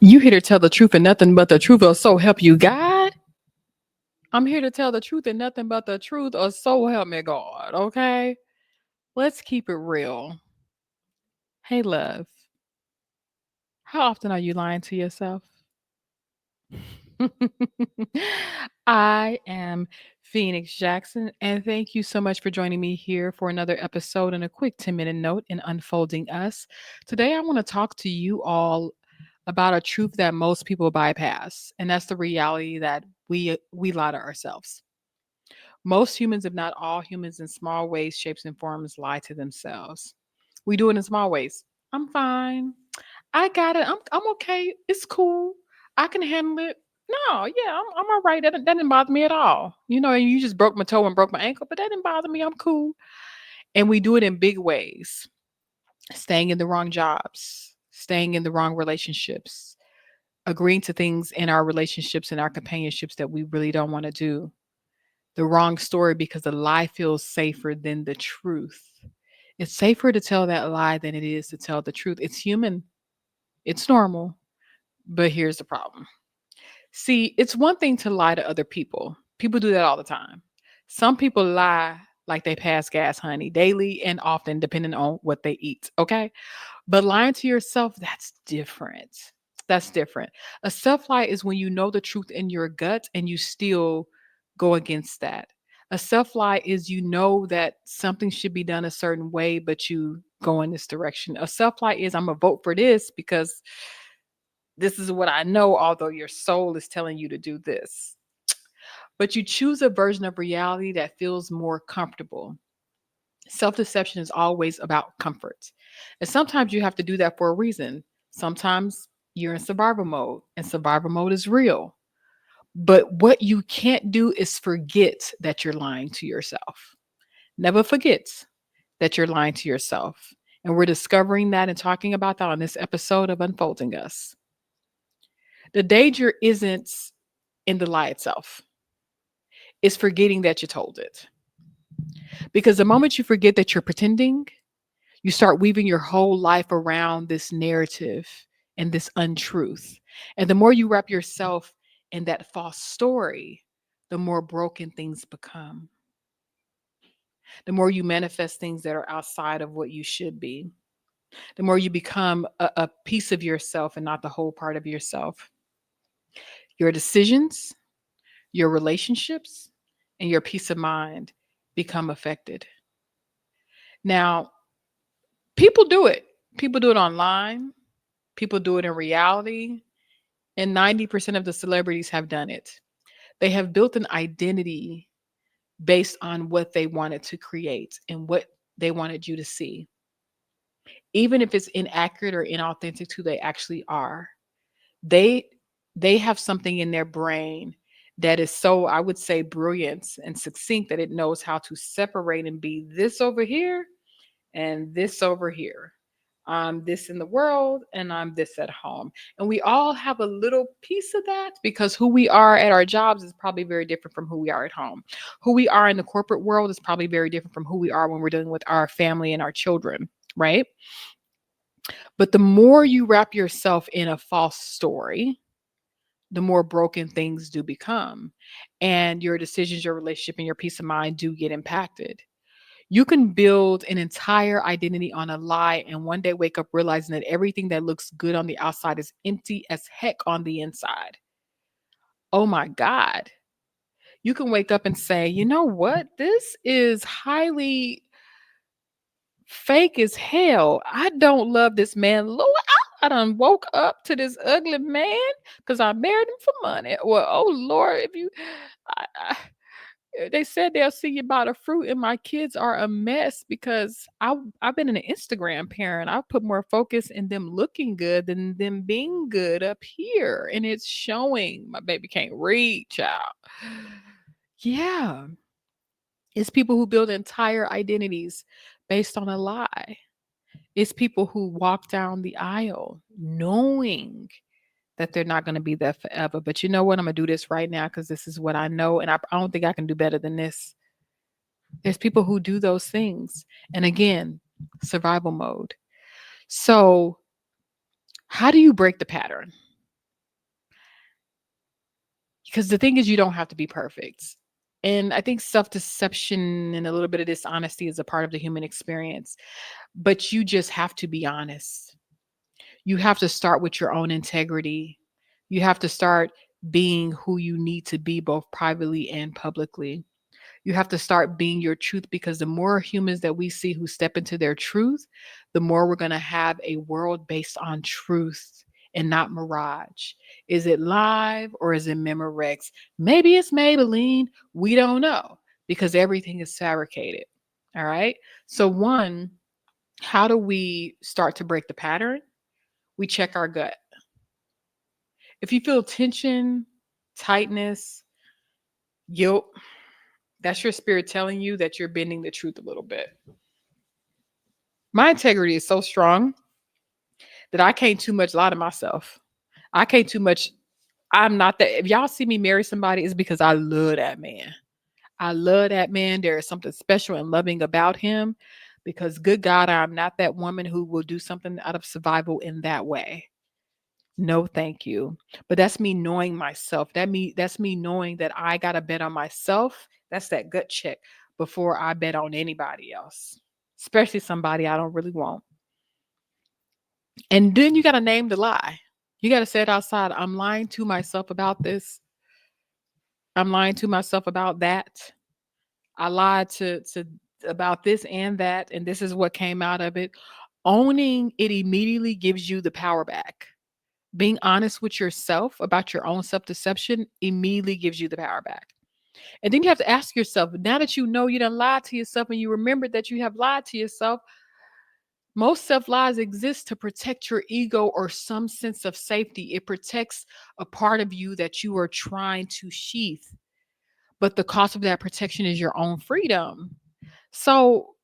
You here to tell the truth and nothing but the truth, or so help you God? I'm here to tell the truth and nothing but the truth, or so help me God, okay? Let's keep it real. Hey, love, how often are you lying to yourself? I am Phoenix Jackson, and thank you so much for joining me here for another episode and a quick 10-minute note in Unfolding Us. Today, I want to talk to you all about a truth that most people bypass, and that's the reality that we lie to ourselves. Most humans, if not all humans, in small ways, shapes, and forms, lie to themselves. We do it in small ways. I'm fine. I got it. I'm okay. It's cool. I can handle it. No, yeah, I'm all right. That didn't bother me at all. You just broke my toe and broke my ankle, but that didn't bother me. I'm cool. And we do it in big ways, staying in the wrong jobs, staying in the wrong relationships, agreeing to things in our relationships and our companionships that we really don't want to do, the wrong story because the lie feels safer than the truth. It's safer to tell that lie than it is to tell the truth. It's human, it's normal. But here's the problem. See, it's one thing to lie to other people. People do that all the time. Some people lie like they pass gas, honey, daily and often, depending on what they eat. Okay. But lying to yourself, that's different. That's different. A self lie is when you know the truth in your gut and you still go against that. A self lie is you know that something should be done a certain way, but you go in this direction. A self lie is I'm going to vote for this because this is what I know, although your soul is telling you to do this. But you choose a version of reality that feels more comfortable. Self deception is always about comfort. And sometimes you have to do that for a reason. Sometimes you're in survival mode, and survival mode is real. But what you can't do is forget that you're lying to yourself. Never forget that you're lying to yourself. And we're discovering that and talking about that on this episode of Unfolding Us. The danger isn't in the lie itself, it's forgetting that you told it. Because the moment you forget that you're pretending, you start weaving your whole life around this narrative and this untruth. And the more you wrap yourself in that false story, the more broken things become. The more you manifest things that are outside of what you should be, the more you become a piece of yourself and not the whole part of yourself. Your decisions, your relationships, and your peace of mind become affected. Now, people do it. People do it online. People do it in reality. And 90% of the celebrities have done it. They have built an identity based on what they wanted to create and what they wanted you to see, even if it's inaccurate or inauthentic to who they actually are. They they have something in their brain that is so, I would say, brilliant and succinct that it knows how to separate and be this over here and this over here. I'm this in the world and I'm this at home. And we all have a little piece of that because who we are at our jobs is probably very different from who we are at home. Who we are in the corporate world is probably very different from who we are when we're dealing with our family and our children, right? But the more you wrap yourself in a false story, the more broken things do become. And your decisions, your relationship, and your peace of mind do get impacted. You can build an entire identity on a lie and one day wake up realizing that everything that looks good on the outside is empty as heck on the inside. Oh my God. You can wake up and say, you know what? This is highly fake as hell. I don't love this man. Lord, I done woke up to this ugly man because I married him for money. Well, oh Lord, if you, I, they said they'll see you by the fruit, and my kids are a mess because I've been an Instagram parent. I put more focus in them looking good than them being good up here, and it's showing. My baby can't read, child. Yeah, it's people who build entire identities based on a lie. It's people who walk down the aisle knowing that they're not going to be there forever. But you know what? I'm going to do this right now because this is what I know. And I don't think I can do better than this. There's people who do those things. And again, survival mode. So, how do you break the pattern? Because the thing is, you don't have to be perfect. And I think self deception and a little bit of dishonesty is a part of the human experience, but you just have to be honest. You have to start with your own integrity. You have to start being who you need to be, both privately and publicly. You have to start being your truth, because the more humans that we see who step into their truth, the more we're going to have a world based on truth and not mirage. Is it live or is it Memorex? Maybe it's Maybelline. We don't know, because everything is fabricated. All right. So, one, how do we start to break the pattern? We check our gut. If you feel tension, tightness, guilt, that's your spirit telling you that you're bending the truth a little bit. My integrity is so strong that I can't too much lie to myself. I can't too much. I'm not that. If y'all see me marry somebody, it's because I love that man. I love that man. There is something special and loving about him, because good God, I'm not that woman who will do something out of survival in that way. No, thank you. But that's me knowing myself. That's me knowing that I gotta bet on myself. That's that gut check before I bet on anybody else, especially somebody I don't really want. And then you gotta name the lie. You gotta say it outside. I'm lying to myself about this. I'm lying to myself about that. I lied to about this and that, and this is what came out of it. Owning it immediately gives you the power back. Being honest with yourself about your own self deception immediately gives you the power back. And then you have to ask yourself, now that you know you done lied to yourself and you remember that you have lied to yourself, most self lies exist to protect your ego or some sense of safety. It protects a part of you that you are trying to sheath. But the cost of that protection is your own freedom. So,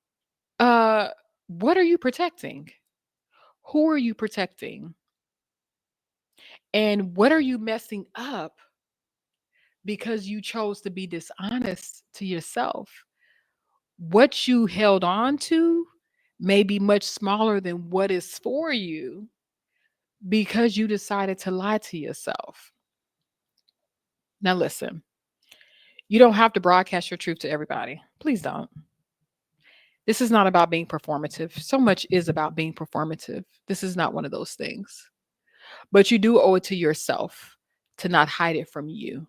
uh, what are you protecting? Who are you protecting? And what are you messing up because you chose to be dishonest to yourself? What you held on to may be much smaller than what is for you because you decided to lie to yourself. Now, listen, you don't have to broadcast your truth to everybody. Please don't. This is not about being performative. So much is about being performative. This is not one of those things. But you do owe it to yourself to not hide it from you.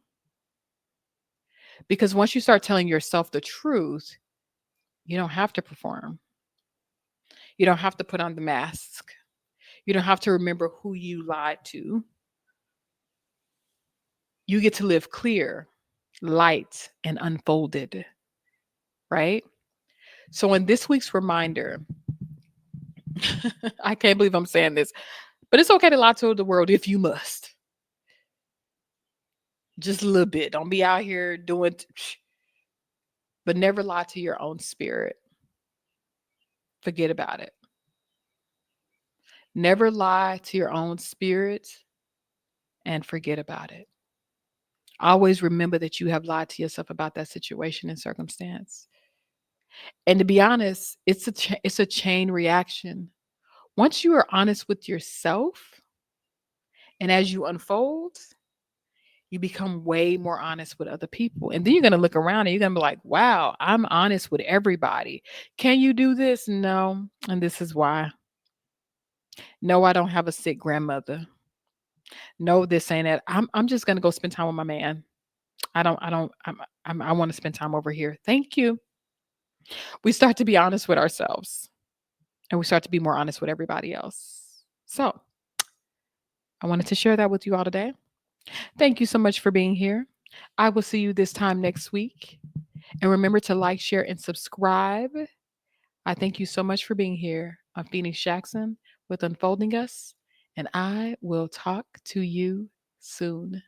Because once you start telling yourself the truth, you don't have to perform. You don't have to put on the mask. You don't have to remember who you lied to. You get to live clear, light, and unfolded, right? So, in this week's reminder, I can't believe I'm saying this, but it's okay to lie to the world if you must. Just a little bit. Don't be out here doing, but never lie to your own spirit. Forget about it. Never lie to your own spirit and forget about it. Always remember that you have lied to yourself about that situation and circumstance. And to be honest, it's a chain reaction. Once you are honest with yourself, and as you unfold, you become way more honest with other people. And then you're going to look around and you're going to be like, wow, I'm honest with everybody. Can you do this? No. And this is why. No, I don't have a sick grandmother. No, this ain't it. I'm just going to go spend time with my man. I want to spend time over here. Thank you. We start to be honest with ourselves, and we start to be more honest with everybody else. So, I wanted to share that with you all today. Thank you so much for being here. I will see you this time next week. And remember to like, share, and subscribe. I thank you so much for being here. I'm Phoenix Jackson with Unfolding Us, and I will talk to you soon.